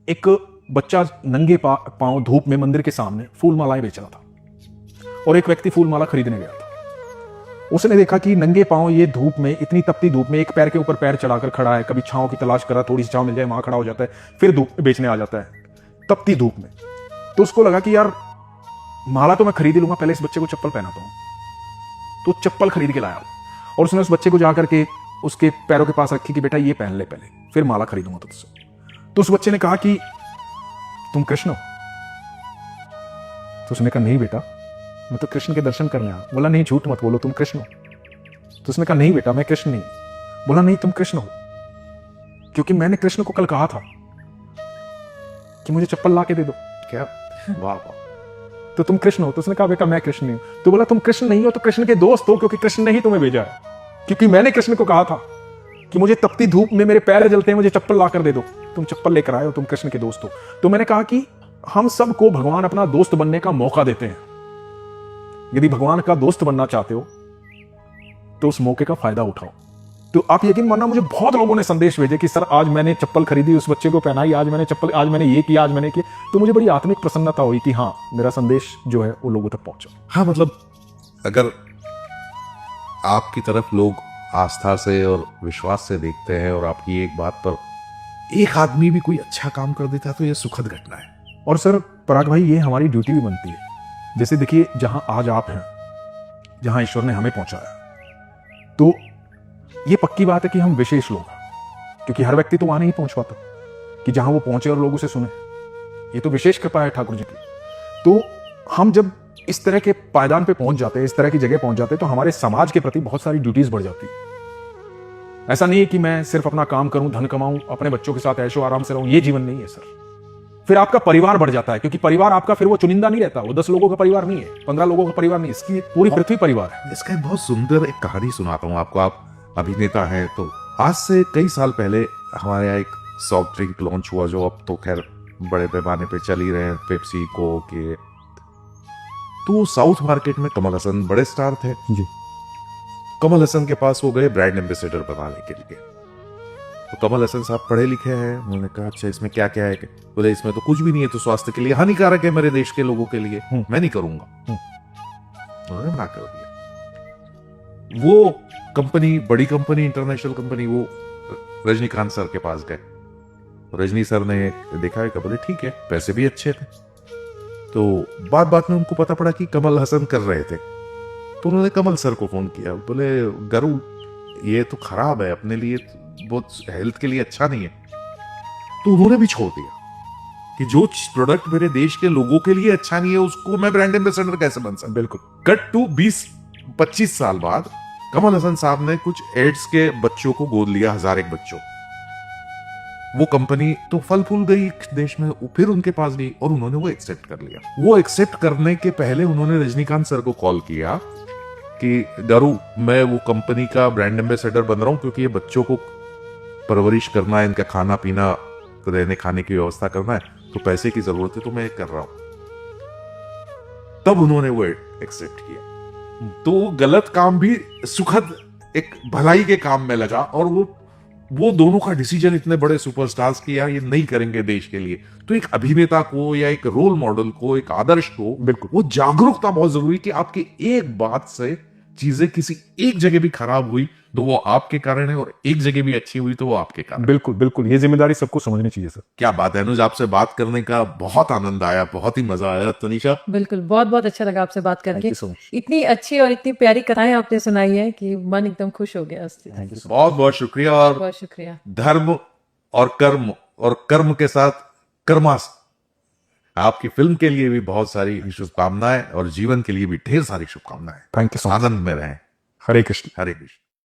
एक बच्चा नंगे पांव धूप में मंदिर के सामने फूल मालाएं बेच रहा था और एक व्यक्ति फूल माला खरीदने गया था। उसने देखा कि नंगे पांव ये धूप में, इतनी तपती धूप में, एक पैर के ऊपर पैर चढ़ाकर खड़ा है, कभी छांव की तलाश कर रहा, थोड़ी सी छांव मिल जाए वहां खड़ा हो जाता है, फिर धूप बेचने आ जाता है तपती धूप में। तो उसको लगा कि यार माला तो मैं खरीद ही लूंगा, पहले इस बच्चे को चप्पल पहनाता हूं। तो चप्पल खरीद के लाया और उसने उस बच्चे को जाकर के उसके पैरों के पास रखी कि बेटा ये पहन ले पहले, फिर माला खरीदूंगा तुझसे। तो उस बच्चे ने कहा कि तुम कृष्ण हो? तो उसने कहा नहीं बेटा, मैं तो कृष्ण के दर्शन करने आया। बोला नहीं, झूठ मत बोलो, तुम कृष्ण हो? तो उसने कहा नहीं बेटा, मैं कृष्ण नहीं। बोला नहीं, तुम कृष्ण हो, क्योंकि मैंने कृष्ण को कल कहा था कि मुझे चप्पल ला के दे दो। क्या वाह वाह, तो तुम कृष्ण हो? तो उसने कहा बेटा मैं कृष्ण नहीं हूं। तो बोला तुम कृष्ण नहीं हो तो कृष्ण के दोस्त हो, क्योंकि कृष्ण ने ही तुम्हें भेजा है, क्योंकि मैंने कृष्ण को कहा था कि मुझे तपती धूप में मेरे पैर जलते हैं, मुझे चप्पल ला कर दे दो। तुम चप्पल लेकर आए हो, तुम कृष्ण के दोस्त हो। तो मैंने कहा कि हम सबको भगवान अपना दोस्त बनने का मौका देते हैं। यदि भगवान का दोस्त बनना चाहते हो तो उस मौके का फायदा उठाओ। तो आप यकीन मानना, मुझे बहुत लोगों ने संदेश भेजे कि सर आज मैंने चप्पल खरीदी, उस बच्चे को पहनाई, आज मैंने ये किया, आज मैंने किया। तो मुझे बड़ी आत्मिक प्रसन्नता हुई कि हाँ, मेरा संदेश जो है वो लोगों तक पहुंचा। हाँ, मतलब अगर आपकी तरफ लोग आस्था से और विश्वास से देखते हैं और आपकी एक बात पर एक आदमी भी कोई अच्छा काम कर देता है तो ये सुखद घटना है। और सर पराग भाई, ये हमारी ड्यूटी भी बनती है। जैसे देखिए, जहां आज आप हैं, जहां ईश्वर ने हमें पहुंचाया, तो ये पक्की बात है कि हम विशेष लोग हैं, क्योंकि हर व्यक्ति तो वहां नहीं पहुंच पाता कि जहां वो पहुंचे और लोग उसे सुने। ये तो विशेष कृपा है ठाकुर जी की। तो हम जब इस तरह के पायदान पे पहुंच जाते हैं, इस तरह की जगह पहुंच जाते हैं, तो हमारे समाज के प्रति बहुत सारी ड्यूटीज बढ़ जाती है। ऐसा नहीं है कि मैं सिर्फ अपना काम करूं, धन कमाऊं, अपने बच्चों के साथ ऐशो आराम से रहूं, ये जीवन नहीं है सर। फिर आपका परिवार बढ़ जाता है, क्योंकि परिवार आपका फिर वो चुनिंदा नहीं रहता, वो 10 लोगों का परिवार नहीं है, 15 लोगों का परिवार नहीं है, इसकी पूरी पृथ्वी परिवार है। इसका एक बहुत सुंदर एक कहानी सुनाता हूँ आपको। आप अभिनेता हैं, तो आज से कई साल पहले हमारे यहाँ एक सॉफ्ट ड्रिंक लॉन्च हुआ, जो अब तो खैर बड़े पैमाने पे चल ही रहे हैं, पेप्सी, कोक, ये। तो साउथ मार्केट में कमल हसन बड़े स्टार थे जी। कमल हसन के पास वो गए ब्रांड एम्बेसडर बनाने के लिए। तो कमल हसन साहब पढ़े लिखे हैं, उन्होंने कहा अच्छा इसमें क्या क्या है? बोले इसमें तो कुछ भी नहीं है, तो स्वास्थ्य के लिए हानिकारक है, मेरे देश के लोगों के लिए, मैं नहीं करूंगा। उन्होंने मना कर दिया। वो कंपनी, बड़ी कंपनी, इंटरनेशनल कंपनी, वो रजनीकांत सर के पास गए। रजनी सर ने देखा कि बोले ठीक है, पैसे भी अच्छे थे। तो बात बात में उनको पता पड़ा कि कमल हसन कर रहे थे, तो उन्होंने कमल सर को फोन किया। बोले गरु, ये तो खराब है, अपने लिए बहुत हेल्थ के लिए अच्छा नहीं है। तो उन्होंने भी छोड़ दिया कि जो प्रोडक्ट मेरे देश के लोगों के लिए अच्छा नहीं है, उसको मैं ब्रांड एम्बेसडर कैसे बन सकता? बिल्कुल। कट टू 20-25 साल बाद कमल हसन साहब ने कुछ एड्स के बच्चों को गोद लिया, 1001 बच्चों। वो कंपनी तो फल फूल गई देश में, फिर उनके पास गई और उन्होंने वो एक्सेप्ट कर लिया। वो एक्सेप्ट करने के पहले उन्होंने रजनीकांत सर को कॉल किया कि गरु, मैं वो कंपनी का ब्रांड एम्बेसडर बन रहा हूं, क्योंकि ये बच्चों को परवरिश करना है, इनका खाना पीना, रहने खाने की व्यवस्था करना है, तो पैसे की जरूरत है, तो मैं कर रहा हूं। तब उन्होंने वो एक्सेप्ट किया। तो गलत काम भी सुखद एक भलाई के काम में लगा, और वो दोनों का डिसीजन इतने बड़े सुपरस्टार्स की, यार ये नहीं करेंगे देश के लिए। तो एक अभिनेता को या एक रोल मॉडल को, एक आदर्श को, बिल्कुल, वो जागरूकता बहुत जरूरी कि आपकी एक बात से चीजें किसी एक जगह भी खराब हुई तो वो आपके कारण है, और एक जगह भी अच्छी हुई तो वो आपके कारण। बिल्कुल बिल्कुल, ये जिम्मेदारी सबको समझनी चाहिए सर। क्या बात है अनुज, आपसे बात करने का बहुत आनंद आया, बहुत ही मजा आया। तनीषा? बिल्कुल, बहुत बहुत अच्छा लगा आपसे बात करके। so इतनी अच्छी और इतनी प्यारी कथाएं आपने सुनाई है कि मन एकदम खुश हो गया उससे। बहुत बहुत शुक्रिया। और बहुत शुक्रिया। धर्म और कर्म के साथ कर्मास, आपकी फिल्म के लिए भी बहुत सारी शुभकामनाएं और जीवन के लिए भी ढेर सारी शुभकामनाएं। Thank you so much. आनंद में रहें। हरे कृष्ण। हरे कृष्ण।